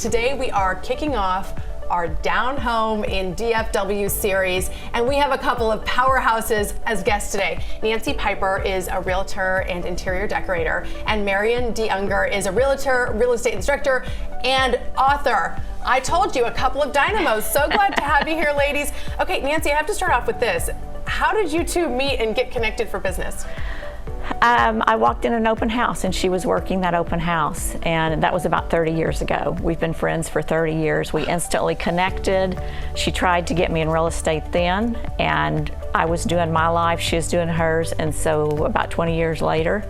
Today we are kicking off our Down Home in DFW series, and we have a couple of powerhouses as guests today. Nancy Pieper is a realtor and interior decorator, and Marian D'Unger is a realtor, real estate instructor, and author. I told you, a couple of dynamos. So glad to have you here, ladies. Okay, Nancy, I have to start off with this. How did you two meet and get connected for business? I walked in an open house and she was working that open house, and that was about 30 years ago. We've been friends for 30 years. We instantly connected. She tried to get me in real estate then, and I was doing my life, she was doing hers, and so about 20 years later,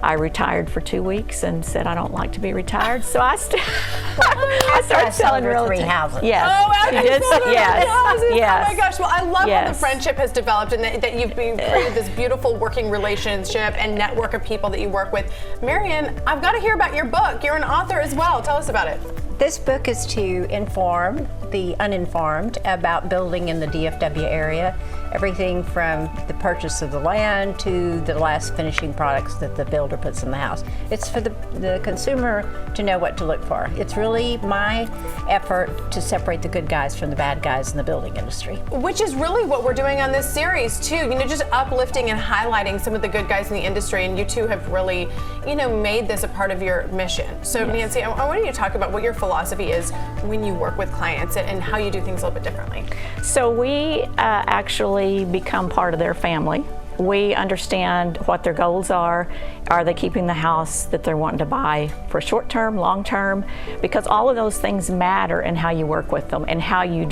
I retired for 2 weeks and said I don't like to be retired, so I started selling real estate. 3 houses. Yes. Oh, she did. Yes. Yes. Oh my gosh. Well, I love how the Yes. friendship has developed, and that you've created this beautiful working relationship and network of people that you work with. Marian, I've got to hear about your book. You're an author as well. Tell us about it. This book is to inform the uninformed about building in the DFW area. Everything from the purchase of the land to the last finishing products that the builder puts in the house. It's for the consumer to know what to look for. It's really my effort to separate the good guys from the bad guys in the building industry. Which is really what we're doing on this series too. You know, just uplifting and highlighting some of the good guys in the industry, and you two have really, made this a part of your mission. So yes. Nancy, I want you to talk about what your philosophy is when you work with clients and how you do things a little bit differently. So we actually become part of their family. We understand what their goals are. Are they keeping the house that they're wanting to buy for short term, long term? Because all of those things matter in how you work with them and how you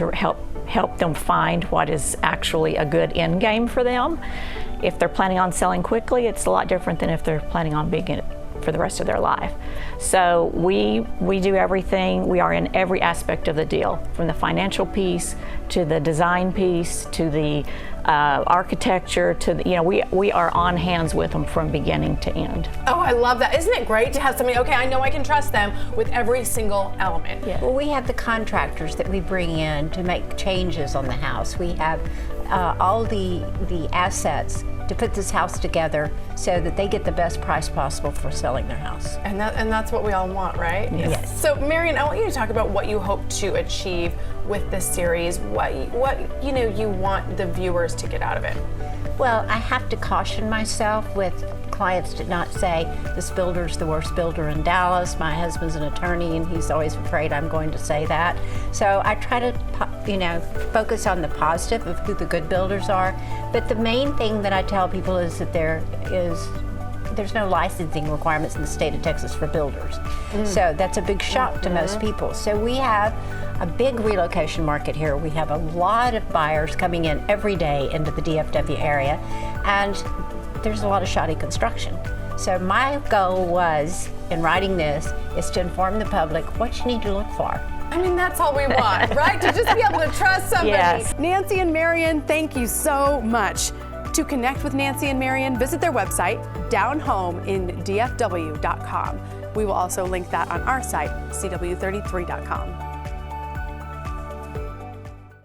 help them find what is actually a good end game for them. If they're planning on selling quickly, it's a lot different than if they're planning on being in it for the rest of their life. So we do everything. We are in every aspect of the deal, from the financial piece to the design piece to the architecture to the, we are on hands with them from beginning to end. Oh, I love that. Isn't it great to have somebody, okay, I know I can trust them with every single element. Yeah. Well, we have the contractors that we bring in to make changes on the house. We have all the assets to put this house together so that they get the best price possible for selling their house. And that's what we all want, right? Yes. So Marian, I want you to talk about what you hope to achieve with this series, what you want the viewers to get out of it. Well, I have to caution myself with clients to not say, this builder's the worst builder in Dallas. My husband's an attorney and he's always afraid I'm going to say that. So I try to, focus on the positive of who the good builders are. But the main thing that I tell people is that there's no licensing requirements in the state of Texas for builders. So that's a big shock to most people. So we have a big relocation market here. We have a lot of buyers coming in every day into the DFW area, and there's a lot of shoddy construction. So my goal was, in writing this, is to inform the public what you need to look for. I mean, that's all we want, right? To just be able to trust somebody. Yes. Nancy and Marian, thank you so much. To connect with Nancy and Marian, visit their website, downhomeindfw.com. We will also link that on our site, CW33.com.